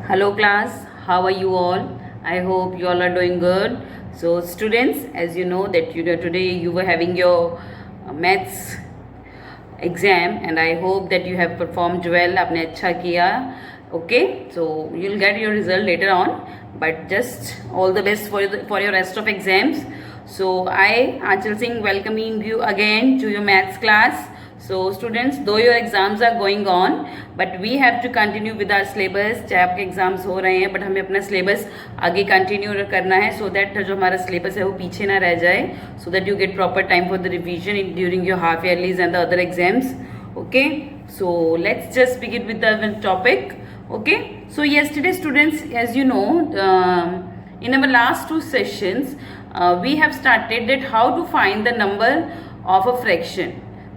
Hello class, how are you all? I hope you all are doing good. So students, as you know that today you were having your maths exam and I hope that you have performed well. आपने अच्छा किया. Okay, so you'll get your result later on. But just all the best for your rest of exams. So I, Aanchal Singh, welcoming you again to your maths class. So students, though your exams are going on, but we have to continue with our syllabus. चाहे आपके exams हो रहे हैं, but हमें अपना syllabus आगे continue करना है, सो दैट जो हमारा सिलेबस है वो पीछे ना रह जाए, so that you get proper time for the revision during your half yearlies and the other exams. Okay, so let's just begin with the topic. Okay, so yesterday students, as you know, in our last two sessions we have started that how to find the number of a fraction.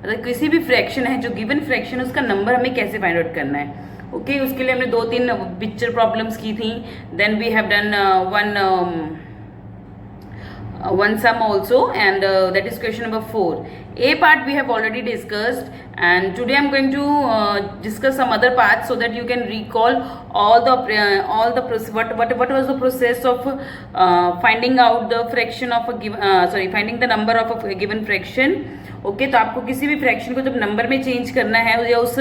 मतलब किसी भी fraction है, जो given fraction है, उसका number हमें कैसे find out करना है. ओके, उसके लिए हमने 2-3 पिक्चर प्रॉब्लम्स की थी. Then we have done one sum also, and that is question number 4. A part we have already discussed, and today I'm going to discuss some other parts so that you can recall all the what was the process of finding out the fraction of a given finding the number of a given fraction. Okay, तो आपको किसी भी fraction को जब number में change करना है या उस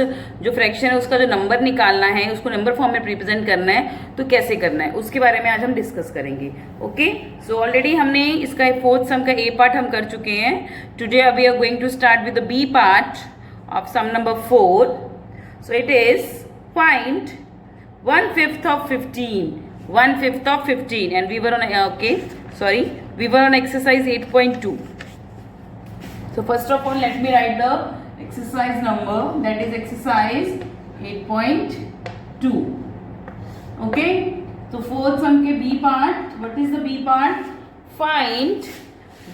जो फ्रैक्शन है उसका जो नंबर निकालना है, उसको नंबर फॉर्म में रिप्रेजेंट करना है, तो कैसे करना है उसके बारे में आज हम डिस्कस करेंगे. ओके, सो ऑलरेडी हमने इसका 4th सम का ए पार्ट हम कर चुके हैं. Today we are going to start with the B part of sum number 4. So it is find 1/5 of 15. 1/5 of 15, and we were on we were on exercise 8.2. So first of all, let me write the exercise number, that is exercise 8.2. Okay, so 4th sum के B part. What is the B part? Find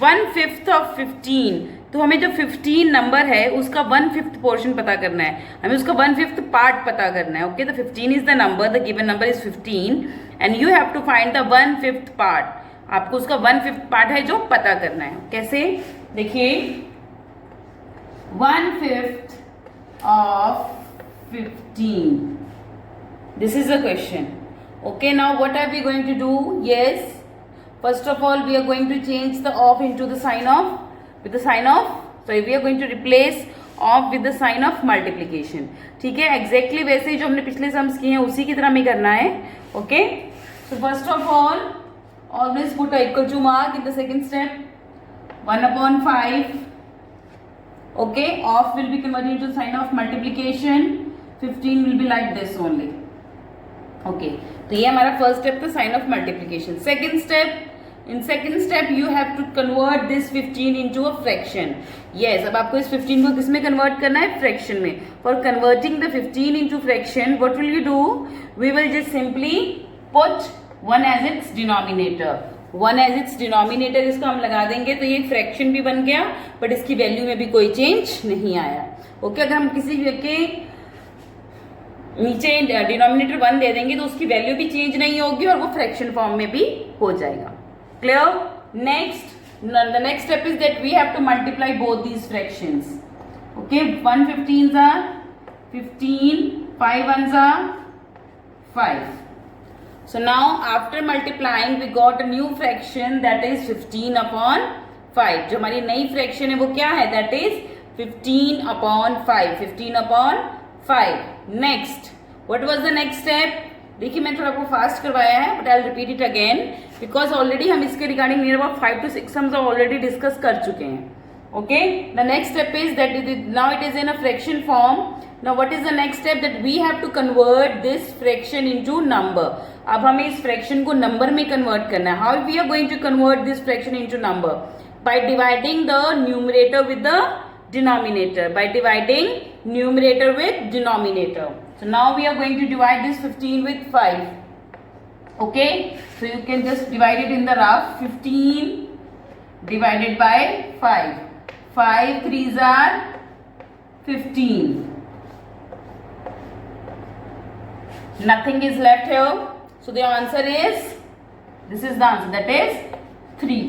1/5 of 15. तो हमें जो 15 number है उसका 1/5 portion पता करना है, हमें उसका 1/5 पार्ट पता करना है. Okay, the 15 is the number, the given number is 15 and you have to find the 1/5 part. आपको उसका 1/5 पार्ट है जो पता करना है. कैसे, देखिए 1/5 of 15, this is the question. Okay, now what are we going to do? Yes, first of all we are going to change the of into the sign of with the sign of, sorry, we are going to replace of with the sign of multiplication. ठीक है, exactly वैसे ही जो हमने पिछले sums किए हैं उसी की तरह हमें करना है. Okay, so first of all always put a equal to mark in the second step. 1/5. okay, of will be converted into sign of multiplication. 15 will be like this only. okay, तो ये हमारा फर्स्ट स्टेप था, sign of multiplication. Second step, in second step you have to convert this 15 into a fraction. yes, अब आपको इस 15 को किस में कन्वर्ट करना है? फ्रैक्शन में. for converting the 15 into fraction, what will you do? we will just simply put 1 as its denominator. 1 as its denominator इसको हम लगा देंगे, तो ये फ्रैक्शन भी बन गया, बट इसकी वैल्यू में भी कोई चेंज नहीं आया. ओके, अगर हम किसी के नीचे डिनोमिनेटर 1 दे देंगे तो उसकी वैल्यू भी चेंज नहीं होगी और वो फ्रैक्शन फॉर्म में भी हो जाएगा. Clear? Next, the next step is that we have to multiply both these fractions. Okay, 1/15s are 15, 5/1s are 5. So now after multiplying we got a new fraction, that is 15/5. जो हमारी नई fraction है वो क्या है? That is 15/5. 15/5. Next, what was the next step? देखिए मैं थोड़ा आपको फास्ट करवाया है, but I will repeat it again because already हम इसके regarding near about 5 to 6 sums already discuss कर चुके हैं. Okay, the next step is that now it is in a fraction form. Now what is the next step? That we have to convert this fraction into number. अब हमें इस fraction को number में convert करना है. How we are going to convert this fraction into number? By dividing the numerator with the denominator. By dividing numerator with denominator. So now we are going to divide this 15 with 5. Okay, so you can just divide it in the rough. 15 divided by 5. 5 3s are 15. Nothing is left here. So the answer is, this is the answer, that is 3.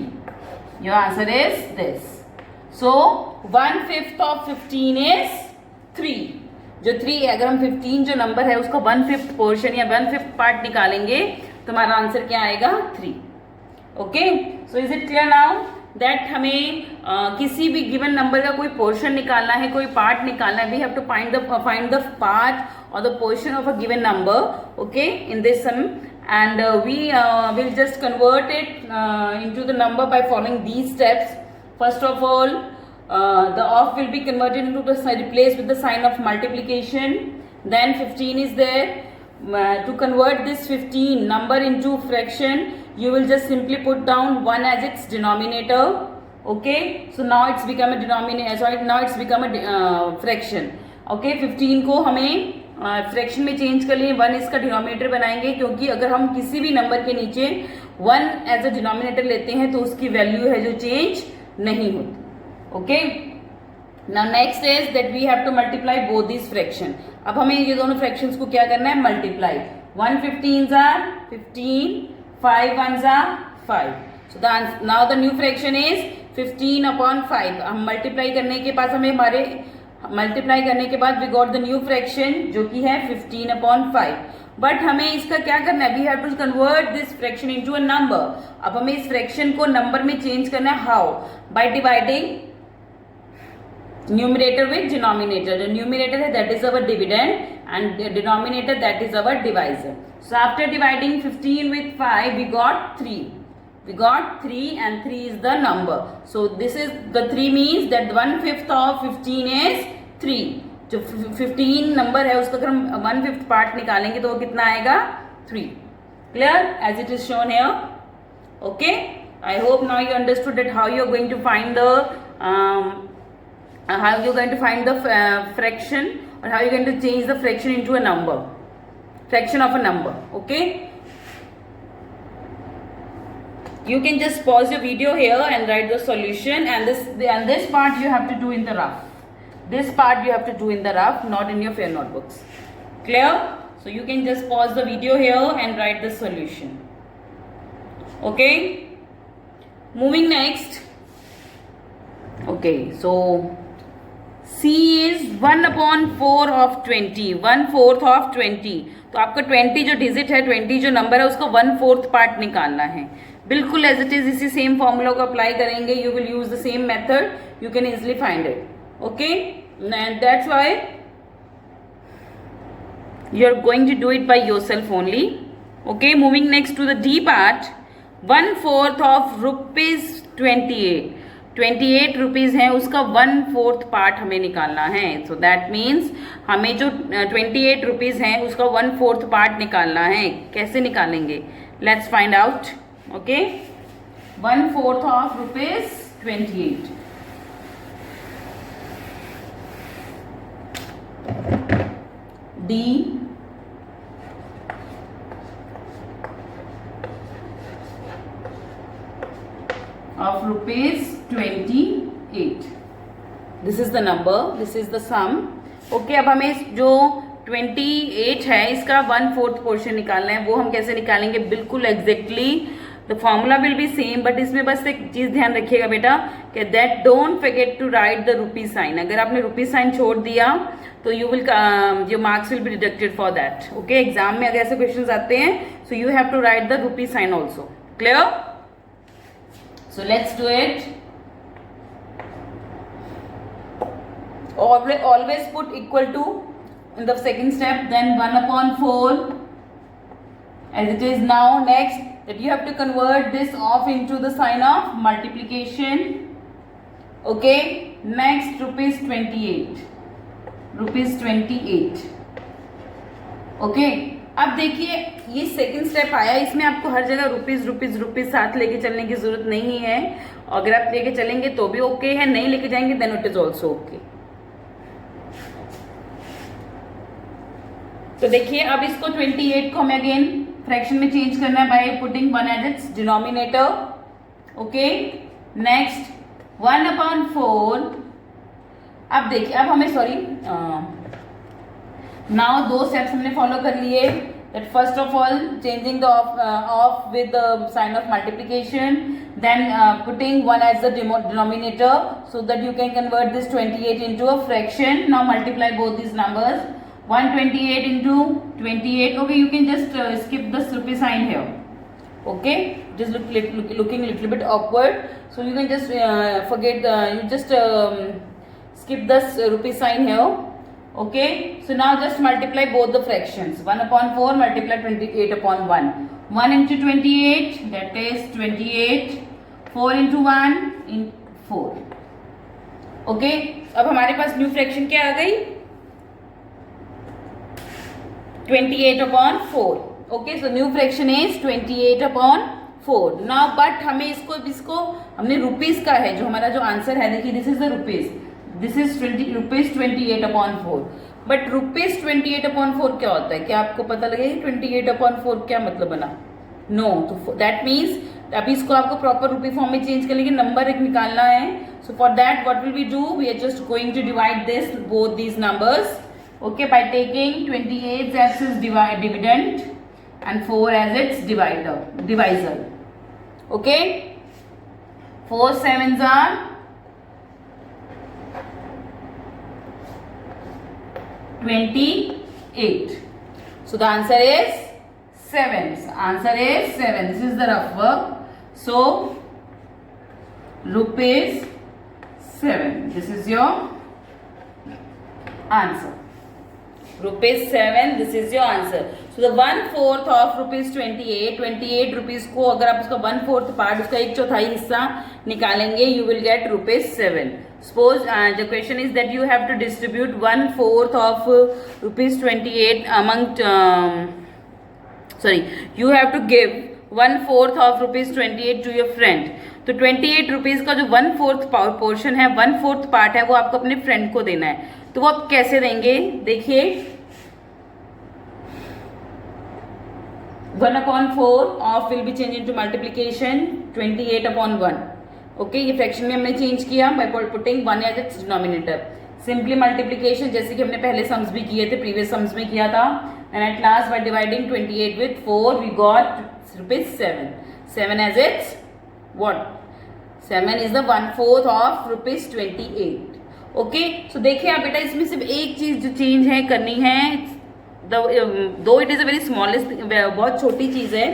Your answer is this. So 1/5 of 15 is 3. जो 3 अगर हम 15 जो number है उसका 1/5 portion या 1/5 part निकालेंगे तो हमारा आंसर क्या आएगा 3. Okay, so is it clear now that हमें किसी भी गिवन नंबर का कोई पोर्शन निकालना है, कोई पार्ट निकालना है. We have to find the part और the portion of a given number. Okay, in this sum and we will just convert it into the number by following these steps. First of all, the off will be converted into the replaced with the sign of multiplication. Then 15 is there. To convert this 15 number into fraction, you will just simply put down 1 as its denominator. Okay, so now it's become a denominator. Sorry, now it's become a fraction. Okay, 15 को हमें fraction में change कर लिए, 1 इसका denominator बनाएंगे, क्योंकि अगर हम किसी भी नंबर के नीचे 1 एज अ डिनोमिनेटर लेते हैं तो उसकी वैल्यू है जो चेंज नहीं होती. Okay, now next is that we have to multiply both this fraction. अब हमें ये दोनों फ्रैक्शंस को क्या करना है, multiply. 1 15s are 15, 5 1s are 5. So now the new fraction is 15/5. हम मल्टीप्लाई करने के बाद हमें मल्टीप्लाई करने के बाद we got the new fraction जो कि है 15/5. बट हमें इसका क्या करना है, we have to convert this fraction into a number. अब हमें इस फ्रैक्शन को नंबर में चेंज करना है. How? By dividing numerator with denominator. जो न्यूमरेटर है that is our dividend and denominator that is our divisor. So after dividing 15 with 5 we got 3. We got 3 and 3 is the number. So this is the 3 means that 1/5 of 15 is 3. जो 15 number है उसका अगर हम 1/5 part निकालेंगे तो वो कितना आएगा 3. Clear as it is shown here. Okay, I hope now you understood that how you are going to find the fraction or how you are going to change the fraction into a number, fraction of a number. Okay, you can just pause your video here and write the solution, and this part you have to do in the rough. This part you have to do in the rough, not in your fair notebooks. Clear? So you can just pause the video here and write the solution. Okay, moving next. Okay, so C is 1/4 of 20. 1/4 of 20. तो आपका 20 जो digit है, 20 जो number है उसका 1/4 part निकालना है. बिल्कुल एज इट इज इसी सेम फॉर्मूला को अप्लाई करेंगे. You will use the same method, you can easily find it. Okay, and that's why you are going to do it by yourself only. Okay, moving next to the D part. 1/4 of rupees 28. 28 rupees है, उसका 1/4 part हमें निकालना है. So that means हमें जो 28 rupees है उसका 1/4 part निकालना है. कैसे निकालेंगे, let's find out. Okay, 1/4 of rupees 28. D of rupees 28. This is the number, this is the sum. Okay, अब हमें जो 28 है इसका 1/4 पोर्शन निकालना है. वो हम कैसे निकालेंगे, बिल्कुल exactly the formula will be same, but इसमें बस एक चीज ध्यान रखिएगा बेटा कि that don't forget to write the rupee sign. अगर आपने रुपी साइन छोड़ दिया तो you will your marks will be deducted for that. Okay, exam में अगर ऐसे क्वेश्चंस आते हैं so you have to write the rupee sign also. Clear? So let's do it. Always put equal to in the second step, then 1/4 as it is now. Next, that you have to convert this off into the sign of multiplication. Okay, next rupees 28. Rupees 28. Okay, अब देखिए ये second step आया, इसमें आपको हर जगह rupees rupees rupees साथ लेके चलने की जरूरत नहीं है. अगर आप लेके चलेंगे तो भी ओके है, नहीं लेके जाएंगे then it is also okay. तो देखिए अब इसको 28 को हमें अगेन फ्रैक्शन में चेंज करना है by putting 1 as its denominator. Okay, next 1/4. अब देखिए अब हमें नाउ 2 स्टेप्स हमने फॉलो कर लिए. That first of all changing the of with the sign of multiplication, then putting 1 as the denominator so that you can convert this 28 into a fraction. Now multiply both this numbers. 128 into 28. Okay, you can just skip this rupee sign here. Okay, just looking a little bit awkward, so you can just forget the, you just skip this rupee sign here. Okay, so now just multiply both the fractions. 1 upon 4 multiply 28 upon 1. 1 into 28, that is 28. 4 into 1 in 4. Okay, अब हमारे पास new fraction क्या आ गई? 28 upon 4. Okay, so new fraction is 28 upon 4. Now but हमें इसको हमने rupees का है, जो हमारा जो आंसर है, देखिए this is the rupees, this is rupees 28 upon 4. But rupees 28 upon 4 क्या होता है? क्या आपको पता लगेगा 28 अपॉन 4 क्या मतलब बना? नो, तो दैट मीन्स अभी इसको आपको प्रॉपर रुपी फॉर्म में चेंज करने के नंबर एक निकालना है. So for that what will we do? We are just going to divide this both these numbers. Okay, by taking 28 as its dividend and 4 as its divisor. Okay, 4 sevens are 28. So the answer is 7. Answer is 7. This is the rough work. So rupees 7. This is your answer. Rupees 7, this is your answer. So the 1/4 of rupees 28 rupees को अगर आप उसका 1/4 part, उसका 1/4 हिस्सा निकालेंगे, you will get rupees 7. Suppose the question is that you have to distribute 1/4 of rupees 28 among, you have to give 1/4 of rupees 28 to your friend. तो 28 rupees का जो 1/4 पोर्शन है, 1/4 पार्ट है, वो आपको अपने फ्रेंड को देना है. तो वो आप कैसे देंगे? देखिए 1/4 of will be change into multiplication 28 upon 1. Okay, ये फ्रैक्शन में हमने चेंज किया by putting 1 as its denominator. Simply multiplication जैसे कि हमने पहले सम्स भी किए थे, प्रीवियस सम्स में किया था. And at last by dividing 28 with 4 we got rupees 7. 7 as it's what? 7 is the 1/4 of rupees 28. Okay, so देखिए आप बेटा, इसमें सिर्फ एक चीज जो चेंज है करनी है, दो it is a very smallest, बहुत छोटी चीज है,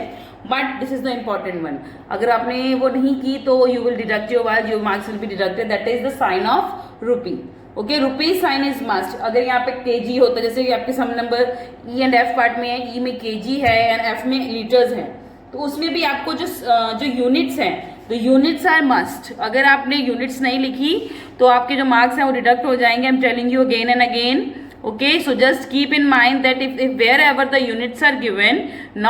but this is the important one. अगर आपने वो नहीं की तो you will deduct your marks will be deducted. That is the sign of rupee. Okay, rupee sign is must. अगर यहाँ पे केजी होता, जैसे कि आपके sum number E and F part में है, ई में केजी है एंड एफ में लीटर्स है, तो उसमें भी आपको जो यूनिट्स हैं, तो यूनिट्स आर मस्ट. अगर आपने यूनिट्स नहीं लिखी तो आपके जो मार्क्स हैं वो डिडक्ट हो जाएंगे. I am telling you again and again. Okay, so just keep in mind that if wherever the units are given,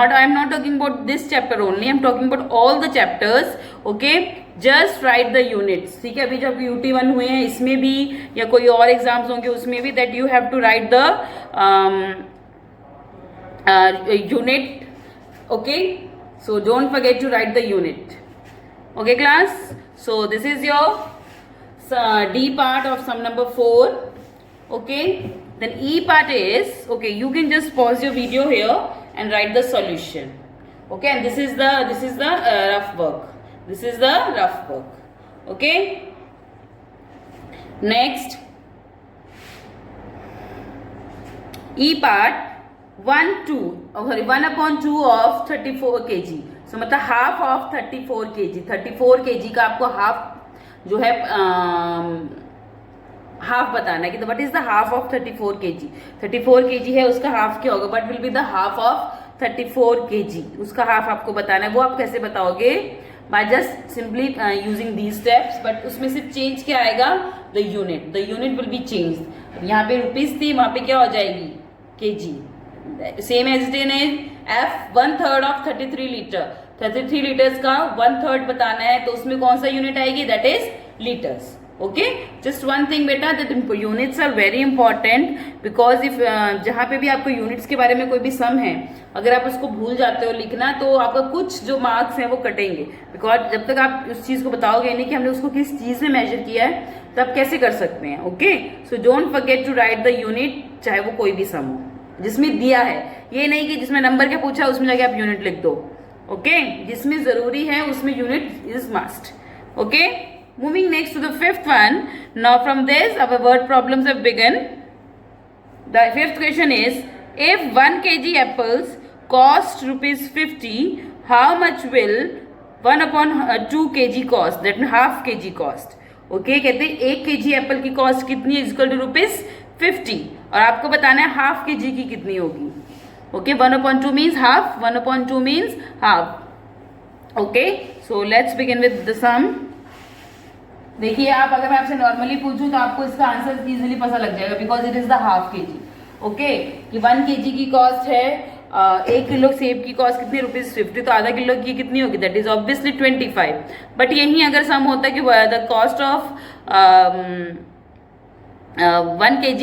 I am not talking about this chapter only, I am talking about all the chapters. Okay, just write the units. ठीक है, अभी जब UT1 हुए हैं इसमें भी या कोई और एग्जाम्स होंगे उसमें भी, that you have to write the unit. Okay, so don't forget to write the unit. Okay class, so this is your D part of sum number 4. Okay, then E part is, okay, you can just pause your video here and write the solution. Okay, and this is the rough work. This is the rough work. Okay, next E part 1/2 of 34 kg. So मतलब half of 34 kg. 34 kg का आपको half जो है half बताना है कि what is the half of 34 kg. 34 kg है, उसका हाफ क्या होगा? What will be the half of 34 kg. उसका हाफ आपको बताना है. वो आप कैसे बताओगे? By just simply using these steps. But उसमें सिर्फ चेंज क्या आएगा? The unit. The unit will be change. यहाँ पे रुपीज थी, वहां पे क्या हो जाएगी? kg. Same as it is F 1/3 of 33 litre. 33 litres का 1/3 बताना है, तो उसमें कौन सा यूनिट आएगी? That is litres. Okay, just one thing बेटा, that units are very important because if जहाँ पे भी आपको यूनिट्स के बारे में कोई भी सम है, अगर आप उसको भूल जाते हो लिखना तो आपका कुछ जो मार्क्स हैं वो कटेंगे. बिकॉज जब तक आप उस चीज़ को बताओगे नहीं कि हमने उसको किस चीज़ में मेजर किया है, तो आप कैसे कर सकते हैं. Okay, so don't forget to write the unit, चाहे वो कोई भी सम हो जिसमें दिया है. ये नहीं कि जिसमें नंबर क्या पूछा उसमें जाके आप यूनिट लिख दो. ओके, जिसमें जरूरी है उसमें unit is must. Okay, moving next to the 5th one. Now from this our word problems have begun. The fifth question is, if 1 kg apples cost ₹50, how much will 1/2 kg cost? That means half kg cost. Okay, कहते हैं 1 kg apple की cost कितनी है, equal to ₹50, और आपको बताना है half के जी की कितनी होगी. Okay, 1/2 means half, 1/2 means half. Okay, so let's begin with the sum. देखिए, आप अगर मैं आपसे नॉर्मली पूछूं तो आपको इसका आंसर इजीली पता लग जाएगा, because it is the half के जी. ओके, कि 1 kg की कॉस्ट है 1 किलो सेब की कॉस्ट कितनी, ₹50, तो आधा किलो की कितनी होगी, दैट इज ऑब्वियसली 25. बट यही अगर सम होता है कि the cost of 1 kg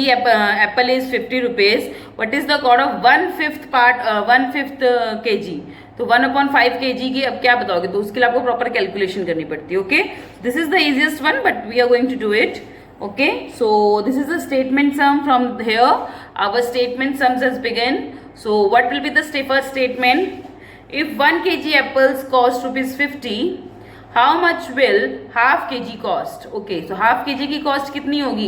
apple is ₹50, what is the cost of 1/5 kg, तो 1/5 kg की अब क्या बताओगे, तो उसके लिए आपको प्रॉपर कैलकुलेशन करनी पड़ती है. Okay, this is the easiest one, but we are going to do it. Okay, so this is a statement sum. From here our statement sums has begun. So what will be the first statement? If 1 kg apples cost ₹50, how much will half kg cost? Okay, so half kg की cost कितनी होगी?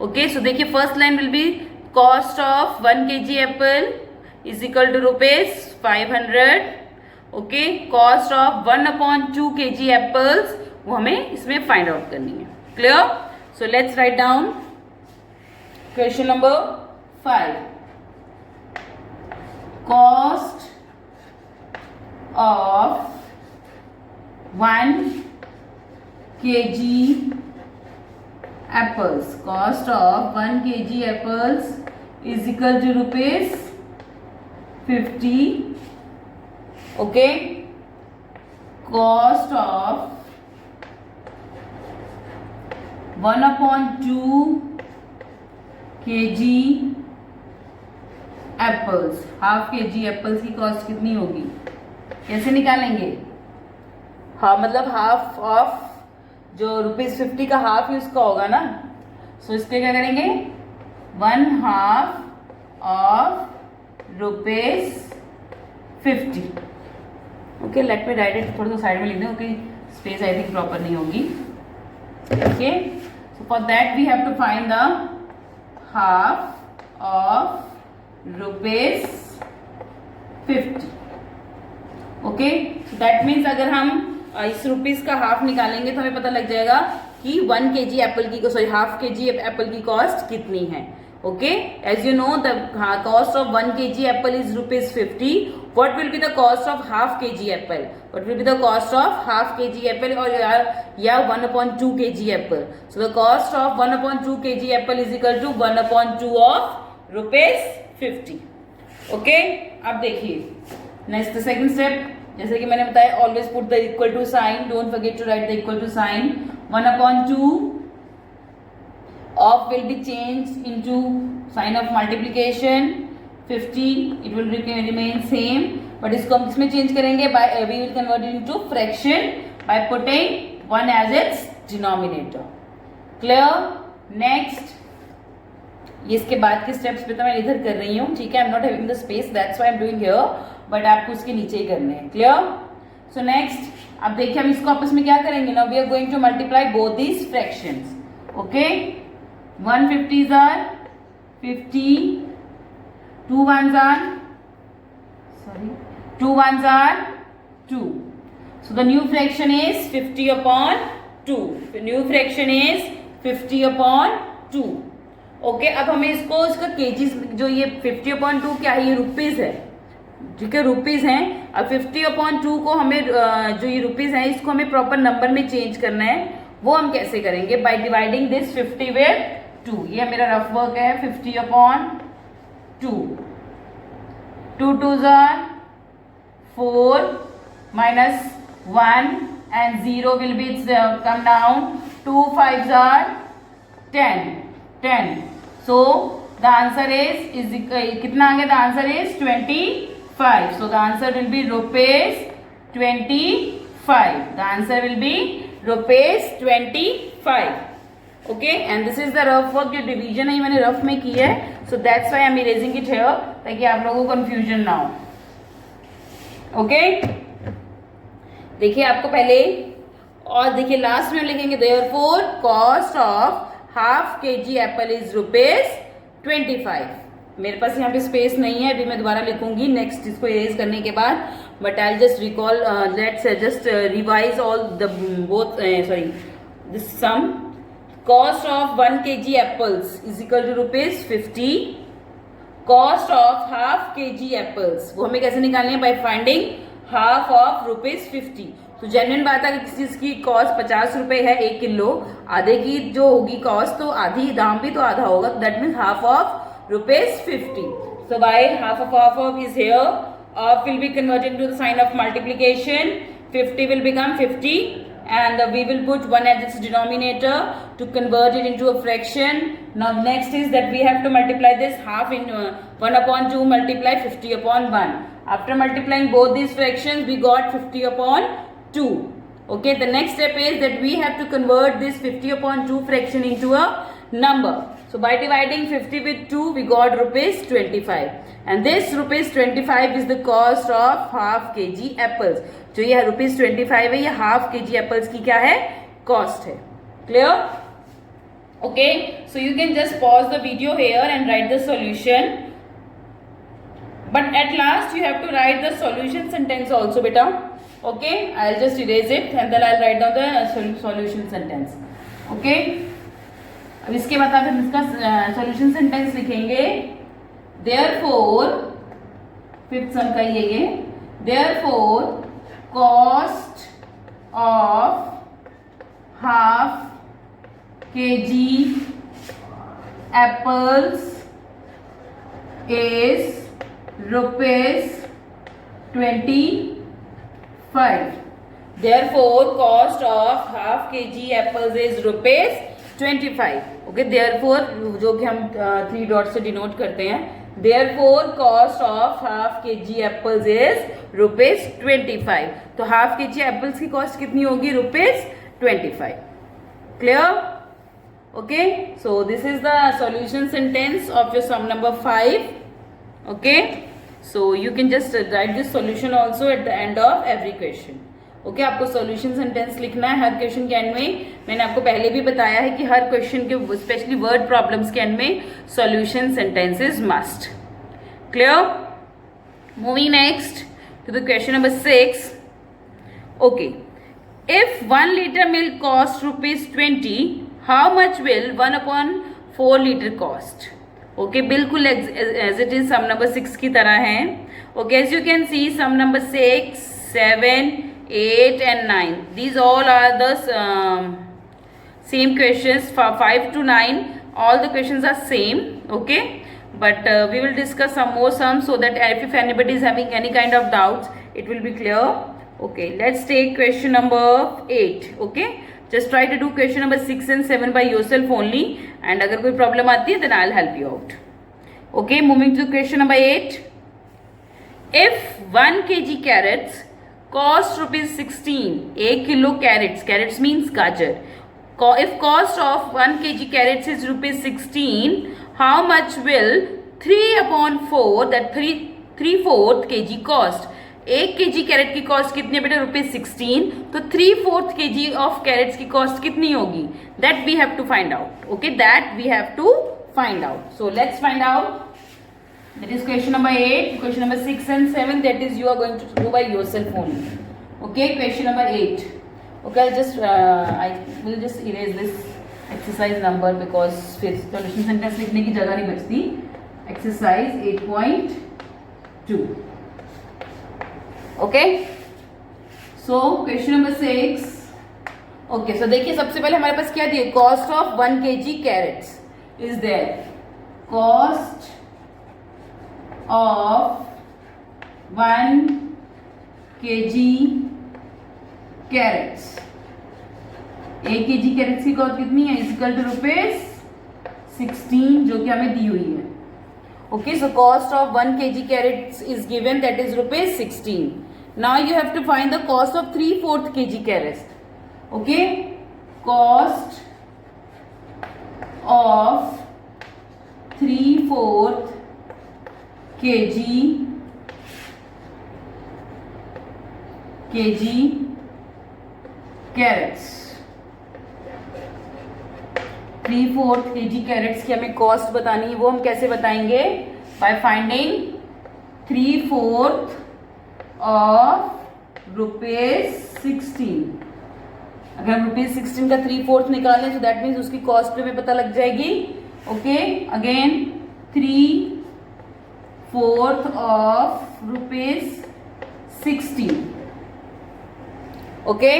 Okay, so देखिए first line will be cost of 1 kg apple is equal to ₹500. Okay, cost of 1/2 kg apples वो हमें इसमें find out करनी है. Clear? So let's write down question number 5. Cost of 1 kg apples. Cost of 1 kg apples is equal to ₹50. Okay. Cost of 1/2 kg apples, half के जी apples की cost कितनी होगी, कैसे निकालेंगे? हाँ, मतलब हाफ ऑफ जो ₹50 का हाफ ही उसका होगा ना. सो इसके क्या करेंगे, 1/2 of ₹50. Okay, let me right it, थोड़ा सा साइड में लिख दें क्योंकि स्पेस आई थिंक प्रॉपर नहीं होगी. Okay, so for that we have to find the half of ₹50. Okay, so that means अगर हम इस रुपीस का हाफ निकालेंगे तो हमें पता लग जाएगा कि 1 kg एप्पल की, सॉरी हाफ kg एप्पल की कॉस्ट कितनी है. Okay, as you know the cost of 1 kg apple is ₹50. What will be the cost of half kg apple? What will be the cost of half kg apple or या 1/2 kg apple? So the cost of 1/2 kg apple is equal to 1/2 of ₹50. Okay? अब देखिए next second step, जैसे कि मैंने बताया always put the equal to sign. Don't forget to write the equal to sign. 1/2 of will be changed into sign of multiplication. 50 it will remain same, but इसको हम किसमें change करेंगे, by we will convert it into fraction by putting 1 as its denominator. Clear? Next, ये इसके बाद के steps पे तो मैं इधर कर रही हूँ, ठीक है. I'm not having the space, that's why I'm doing here, but आपको उसके नीचे ही करने हैं. Clear? So next, अब देखिए हम इसको आपस में क्या करेंगे ना, we are going to multiply both these fractions. Okay, 1/50s are 50. 2 ones are 2. So the new fraction is 50/2. The new fraction is 50/2. Okay, अब हमें इसको इसका केजीज, जो ये 50/2 क्या है, ये रुपीज है, ठीक है, रुपीज हैं. अब 50/2 को हमें जो ये रुपीज है इसको हमें प्रॉपर नंबर में चेंज करना है. वो हम कैसे करेंगे, बाय डिवाइडिंग दिस 50 विद 2. ये मेरा रफ वर्क है. 50/2. 2 2s are 4 minus 1 and 0 will be come down. 2 5s are 10. So the answer is कितना आ गया, the answer is 25. So the answer will be ₹25. The answer will be ₹25. Okay, and this is the rough work. जो division है मैंने rough में की है, so that's why I am erasing it here, ताकि आप लोगों को कंफ्यूजन ना हो. ओके, देखिए आपको पहले, और देखिए लास्ट में लिखेंगे therefore cost of half kg apple is ₹25. मेरे पास यहाँ पे स्पेस नहीं है, अभी मैं दोबारा लिखूंगी नेक्स्ट इसको इरेज करने के बाद, but I just recall, let's just revise all the both, sorry this sum. Cost of 1 kg apples is equal to ₹50. Cost of half kg apples वो हमें कैसे निकालनी है? By finding half of ₹50. तो जेन्युइन बात है, अगर किसी चीज की कॉस्ट 50 रुपए है 1 किलो, आधे की जो होगी कॉस्ट तो आधी, दाम भी तो आधा होगा, that means half of ₹50. So by half of is here. Of will be converted into the sign of multiplication. 50 will become 50, and we will put 1 as its denominator to convert it into a fraction. Now next is that we have to multiply this half in 1/2 multiply 50/1. After multiplying both these fractions, we got 50/2. Okay, the next step is that we have to convert this 50/2 fraction into a number. So by dividing 50 with 2, we got ₹25, and this ₹25 is the cost of half kg apples. जो ये ₹25 है, ये half kg apples की क्या है? Cost है. Clear? Okay, so you can just pause the video here and write the solution. But at last you have to write the solution sentence also, beta. Okay, I'll just erase it and then I'll write down the solution sentence. Okay. अब इसके बाद हम इसका solution sentence लिखेंगे. Therefore, fifth sum का ये, therefore cost of half kg apples is ₹25. Therefore cost of half kg apples is ₹25. Okay, therefore जो कि हम 3 डॉट से डिनोट करते हैं, therefore cost of half kg apples is ₹25. तो हाफ kg एप्पल्स की कॉस्ट कितनी होगी? ₹25. Clear? Okay, so this is the solution sentence of your sum number 5. Okay, so you can just right this solution also at the end of every question. Okay, आपको solution sentence लिखना है हर question के end में. मैंने आपको पहले भी बताया है कि हर क्वेश्चन के, स्पेशली वर्ड प्रॉब्लम्स के एंड में solution sentence is must. Clear? Moving next to the question number 6. Okay, if 1 liter milk cost ₹20, how much will 1/4 liter cost? Okay, बिल्कुल as it is sum number 6 की तरह है. Okay, as you can see sum number 6, 7, 8 and 9, these all are the same questions. For 5 to 9 all the questions are same. Okay, but we will discuss some more sums so that if anybody is having any kind of doubts, it will be clear. Okay, let's take question number 8. Okay, just try to do question number 6 and 7 by yourself only, and अगर कोई problem आती है then I'll help you out. Okay, moving to question number 8. If 1 kg carrots cost ₹16, 1 kilo carrots, carrots means gajar. If cost of 1 kg carrots is ₹16, how much will 3/4, that 3/4 kg cost? 1 kg carrot की cost कितनी है बेटा? ₹16. तो 3/4 kg ऑफ carrots की cost कितनी होगी? That we have to find out. Okay, that we have to find out. So let's find out. That is question number 8. Question number 6 and 7, that is you are going to do by yourself only. Okay, question number 8. Okay, I will just erase this exercise number because फिर solution sentence लिखने की जगह नहीं बचती. Exercise 8.2. Okay, so question number 6. Okay, so देखिए सबसे पहले हमारे पास क्या दिया? Cost of 1 kg carrots is there. Cost of 1 kg carrots. 1 kg carrots की कॉस्ट कितनी है? इक्वल टू ₹16, जो कि हमें दी हुई है. Okay, so cost of 1 kg carrots is given, that is ₹16. Now you have to find the cost of 3/4 kg carrots. Okay, cost of 3/4 kg carrots. 3/4 kg crates की हमें कॉस्ट बतानी है. वो हम कैसे बताएंगे? by finding 3/4 of ₹16. अगर हम ₹16 का 3/4 निकालें तो दैट मीन्स उसकी कॉस्ट पे हमें पता लग जाएगी. Okay, again 3/4 of ₹16. ओके,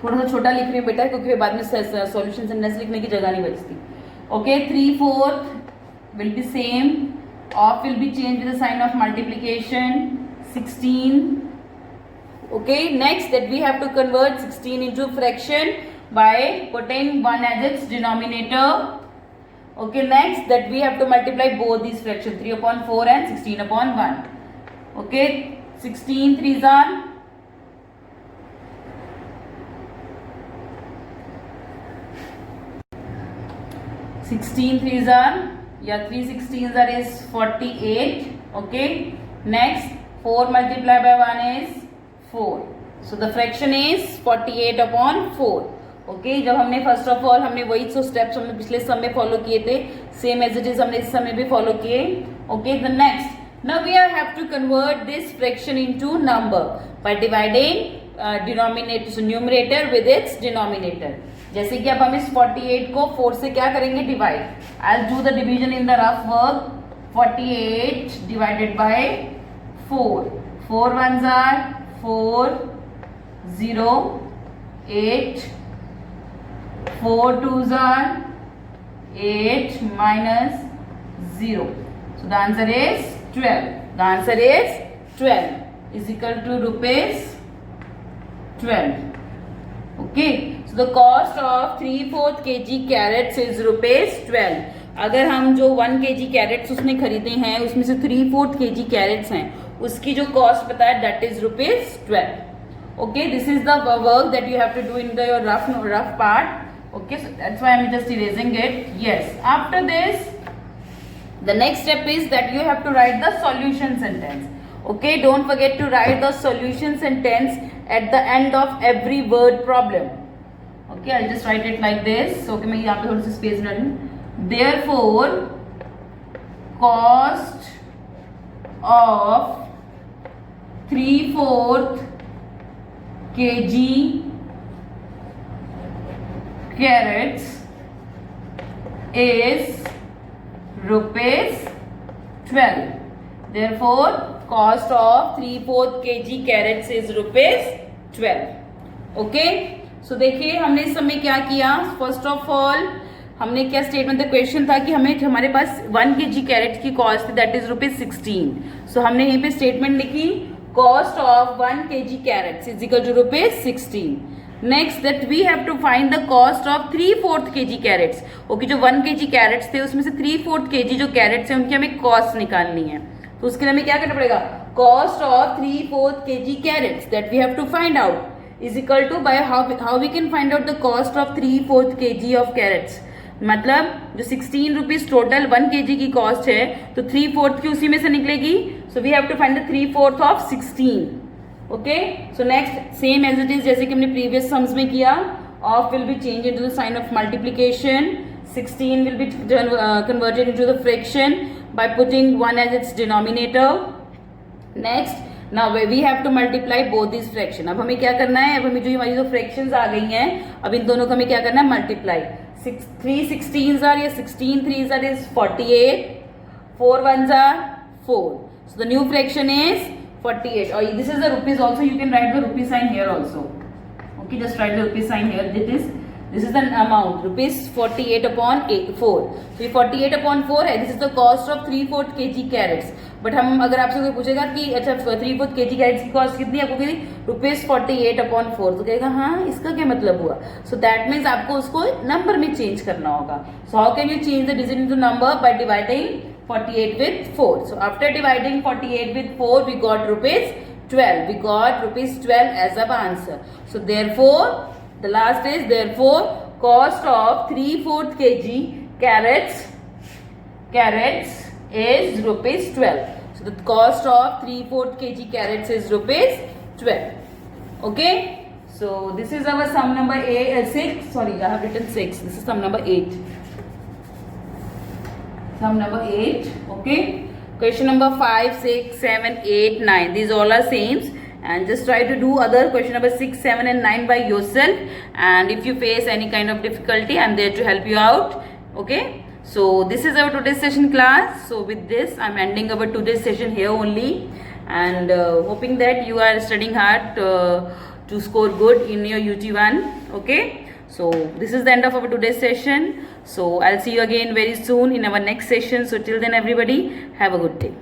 थोड़ा सा छोटा लिख रही हूँ बेटा क्योंकि बाद में सॉल्यूशन सेंटेंस लिखने की जगह नहीं बचती. Okay, 3/4 will be same, off will be changed with the sign of multiplication, 16. Okay, next that we have to convert 16 into fraction by putting 1 as its denominator. Okay, next that we have to multiply both these fractions, 3/4 and 16/1. Okay, 16 3s are 16 3s are, yeah, 3 16s are is 48. Okay, next 4 multiplied by 1 is 4. So the fraction is 48/4. Okay, जब हमने first of all हमने वही सो steps हमने पिछले सम में follow किए थे, same as it is हमने इस समय भी फॉलो किए. Okay, the next, now we have to convert this fraction into number by dividing denominator numerator with its denominator. जैसे कि अब हम इस 48 को 4 से क्या करेंगे, divide. I will do the division in the rough work. 48 divided by 4. 4 1s are 4 0 8. 4 2s are 8 minus 0. So the answer is 12. The answer is 12 is equal to ₹12. Okay. So the cost of 3/4 kg carrots is ₹12. अगर हम जो 1 kg carrots उसने खरीदे हैं उसमें से 3/4 kg carrots हैं, उसकी जो कॉस्ट पता है that is ₹12. Okay, this is the work that you have to do in your rough part. Okay, so that's why I'm just erasing it. Yes, after this the next step is that you have to write the solution sentence. Okay, don't forget to write the solution sentence at the end of every word problem. Okay, I'll just write it like this. Okay, मैं यहाँ पे थोड़ी सी space बना दूँ. Therefore, cost of 3/4 kg carrots is ₹12. Therefore, cost of 3/4 kg carrots is ₹12. Okay. सो देखिए हमने इस समय क्या किया. फर्स्ट ऑफ ऑल हमने क्या स्टेटमेंट द क्वेश्चन था कि हमारे पास 1 kg कैरेट की कॉस्ट थी दैट इज ₹16. सो हमने यहीं पे स्टेटमेंट लिखी, cost of 1 kg carrots is equal to ₹16. Next that we have to find the cost of 3/4 kg carrots. Okay, जो 1 kg कैरेट्स थे उसमें से 3/4 kg जो कैरेट्स है उनकी हमें कॉस्ट निकालनी है. तो उसके लिए हमें क्या करना पड़ेगा, cost of 3/4 kg carrots that we have to find out is equal to by how we can find out the cost of 3/4 kg of carrots. मतलब जो 16 रुपीज टोटल 1 kg की कॉस्ट है तो 3/4 की उसी में से निकलेगी. So we have to find the 3/4 of 16. Okay, so next same as it is जैसे कि हमने प्रीवियस सम्स में किया. Of will be change into the sign of multiplication. 16 will be converted into the fraction by putting 1 as its denominator. Next, now we have to multiply both these fraction. अब हमें क्या करना है, अब हमें जो हमारी जो fractions आ गई हैं अब इन दोनों को हमें क्या करना है, मल्टीप्लाई. 3 16s are, या 16 3s are is 48. 4 1s are 4. So the new fraction is 48. Or this is the rupees also. You can write the rupee sign here also. Okay, just write the rupee sign here. This is the amount ₹48/4. So ये 48/4 है. This is the cost of 3/4 kg carrots. But हम अगर आपसे कोई पूछेगा कि अच्छा 3/4 kg crates की कॉस्ट कितनी है, आपको ₹48/4 तो कहेगा हाँ इसका क्या मतलब हुआ. सो दैट मीन्स आपको उसको नंबर में चेंज करना होगा. So how can you change the digit into number, by dividing 48 with 4. So after dividing 48 with 4 we got ₹12. We got ₹12 as our answer. So therefore the last is therefore cost of 3/4 kg carrots is ₹12. So the cost of 3/4 kg carrots is ₹12. Okay, so this is our sum number 6. Sorry, I have written 6. This is sum number 8. Sum number 8. Okay. Question number 5, 6, 7, 8, 9. These all are same. And just try to do other question number 6, 7 and 9 by yourself. And if you face any kind of difficulty, I am there to help you out. Okay. So this is our today's session class. So with this, I am ending our today's session here only. And hoping that you are studying hard to score good in your UT1. Okay. So this is the end of our today's session. So I'll see you again very soon in our next session. So till then everybody, have a good day.